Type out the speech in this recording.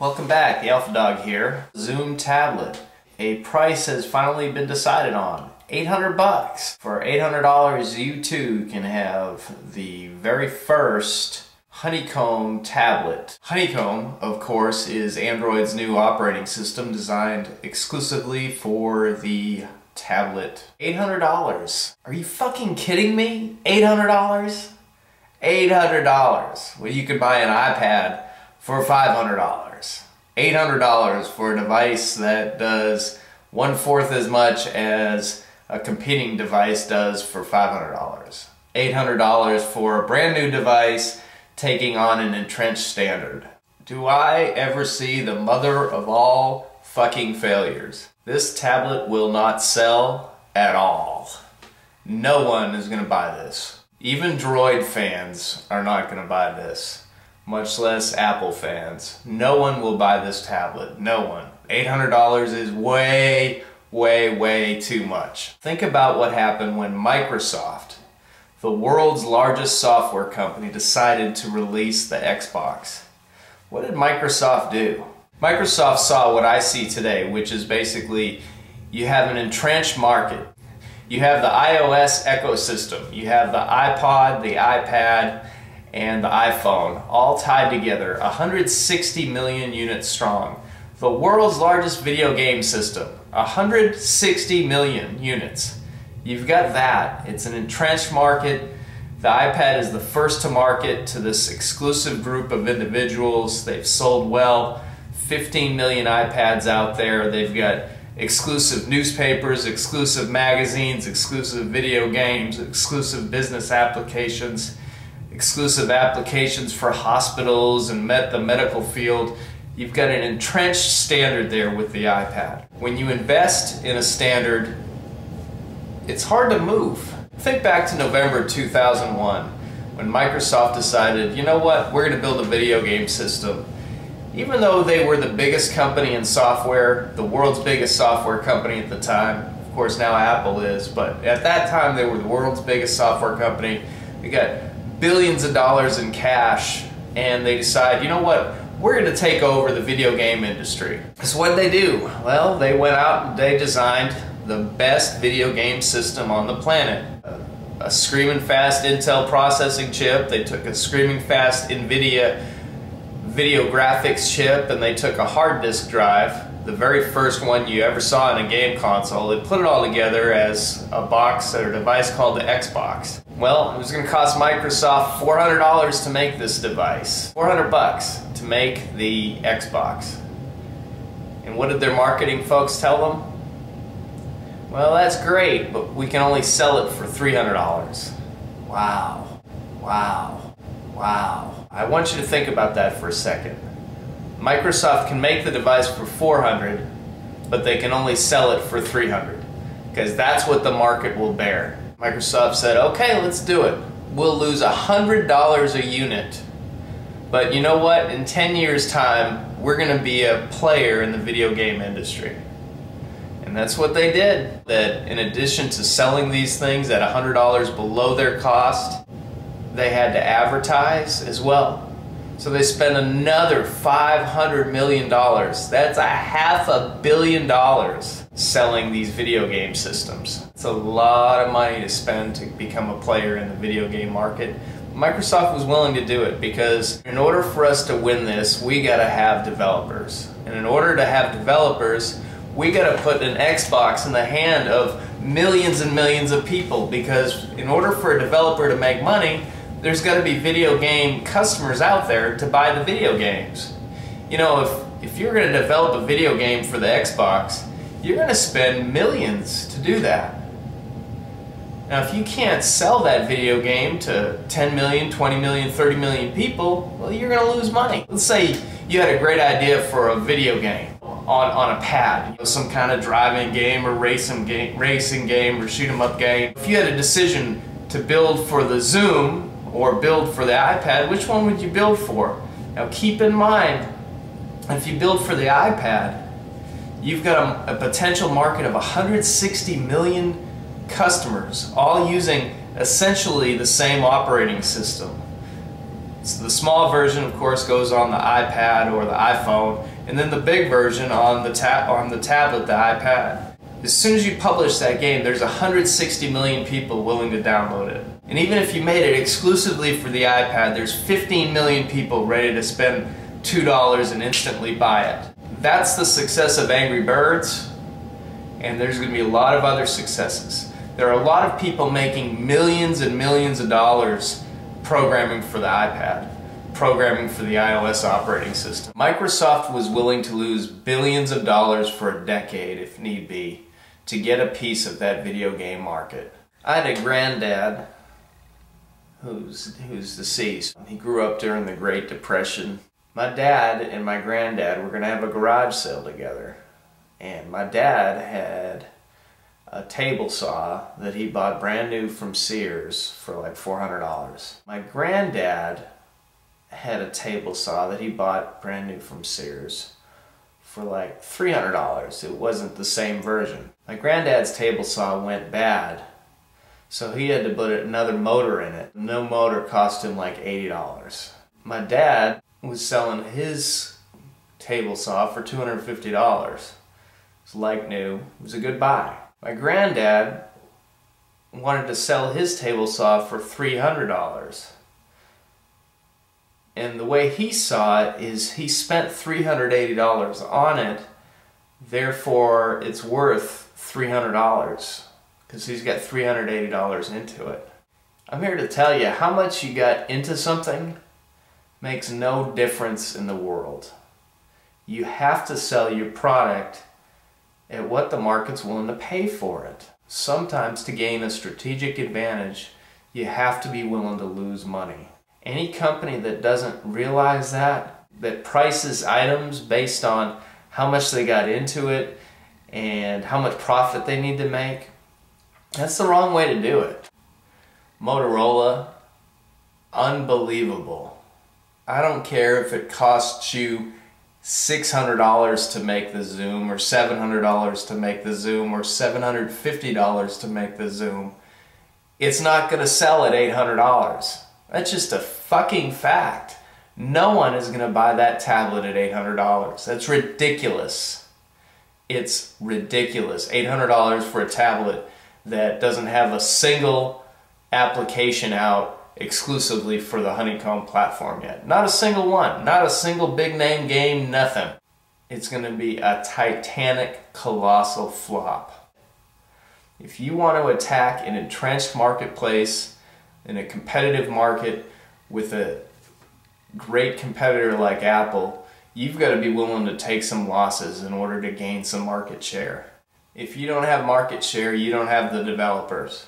Welcome back, the Alpha Dog here. Xoom tablet. A price has finally been decided on. $800. For $800 you too can have the very first Honeycomb tablet. Honeycomb, of course, is Android's new operating system designed exclusively for the tablet. $800. Are you fucking kidding me? $800? $800. Well, you could buy an iPad for $500. $800 for a device that does 1/4 as much as a competing device does for $500. $800 for a brand new device taking on an entrenched standard. Do I ever see the mother of all fucking failures? This tablet will not sell at all. No one is going to buy this. Even Droid fans are not going to buy this, much less Apple fans. No one will buy this tablet. No one. $800 is way, way, way too much. Think about what happened when Microsoft, the world's largest software company, decided to release the Xbox. What did Microsoft do? Microsoft saw what I see today, which is basically you have an entrenched market. You have the iOS ecosystem. You have the iPod, the iPad, and the iPhone all tied together, 160 million units strong. The world's largest video game system, 160 million units. You've got that. It's an entrenched market. The iPad is the first to market to this exclusive group of individuals. They've sold well. 15 million iPads out there. They've got exclusive newspapers, exclusive magazines, exclusive video games, exclusive business applications, exclusive applications for hospitals and the medical field. You've got an entrenched standard there with the iPad. When you invest in a standard, it's hard to move. Think back to November 2001 when Microsoft decided, you know what, we're going to build a video game system. Even though they were the biggest company in software, the world's biggest software company at the time, of course now Apple is, but at that time they were the world's biggest software company. They got billions of dollars in cash, and they decide, you know what, we're going to take over the video game industry. So what did they do? Well, they went out and they designed the best video game system on the planet. A screaming fast Intel processing chip. They took a screaming fast NVIDIA video graphics chip, and they took a hard disk drive, the very first one you ever saw in a game console. They put it all together as a box or a device called the Xbox. Well, it was going to cost Microsoft $400 to make this device. $400 to make the Xbox. And what did their marketing folks tell them? Well, that's great, but we can only sell it for $300. Wow. Wow. Wow. I want you to think about that for a second. Microsoft can make the device for $400, but they can only sell it for $300, because that's what the market will bear. Microsoft said, okay, let's do it. We'll lose $100 a unit, but you know what? In 10 years' time, we're going to be a player in the video game industry. And that's what they did. That in addition to selling these things at $100 below their cost, they had to advertise as well. So they spent another $500 million. That's $500 million selling these video game systems. It's a lot of money to spend to become a player in the video game market. Microsoft was willing to do it because in order for us to win this, we gotta have developers. And in order to have developers, we gotta put an Xbox in the hand of millions and millions of people, because in order for a developer to make money, there's got to be video game customers out there to buy the video games. You know, if you're going to develop a video game for the Xbox, you're going to spend millions to do that. Now, if you can't sell that video game to 10 million, 20 million, 30 million people, well, you're going to lose money. Let's say you had a great idea for a video game on a pad, you know, some kind of driving game or racing game or shoot 'em up game. If you had a decision to build for the Xoom or build for the iPad, which one would you build for? Now keep in mind, if you build for the iPad, you've got a potential market of 160 million customers, all using essentially the same operating system. So the small version, of course, goes on the iPad or the iPhone, and then the big version on the tablet, the iPad. As soon as you publish that game, there's 160 million people willing to download it. And even if you made it exclusively for the iPad, there's 15 million people ready to spend $2 and instantly buy it. That's the success of Angry Birds, and there's going to be a lot of other successes. There are a lot of people making millions and millions of dollars programming for the iPad, programming for the iOS operating system. Microsoft was willing to lose billions of dollars for a decade, if need be, to get a piece of that video game market. I had a granddad who's deceased. He grew up during the Great Depression. My dad and my granddad were going to have a garage sale together, and my dad had a table saw that he bought brand new from Sears for like $400. My granddad had a table saw that he bought brand new from Sears for like $300. It wasn't the same version. My granddad's table saw went bad, so he had to put another motor in it. No motor cost him like $80. My dad was selling his table saw for $250. It was like new. It was a good buy. My granddad wanted to sell his table saw for $300. And the way he saw it is he spent $380 on it, therefore it's worth $300 because he's got $380 into it. I'm here to tell you, how much you got into something makes no difference in the world. You have to sell your product at what the market's willing to pay for it. Sometimes to gain a strategic advantage, you have to be willing to lose money. Any company that doesn't realize that prices items based on how much they got into it and how much profit they need to make, that's the wrong way to do it. Motorola, unbelievable. I don't care if it costs you $600 to make the Xoom, or $700 to make the Xoom, or $750 to make the Xoom. It's not going to sell at $800. That's just a fucking fact. No one is going to buy that tablet at $800. That's ridiculous. It's ridiculous. $800 for a tablet that doesn't have a single application out exclusively for the Honeycomb platform yet. Not a single one. Not a single big name game, nothing. It's going to be a titanic, colossal flop. If you want to attack an entrenched marketplace, in a competitive market with a great competitor like Apple, you've got to be willing to take some losses in order to gain some market share. If you don't have market share, you don't have the developers.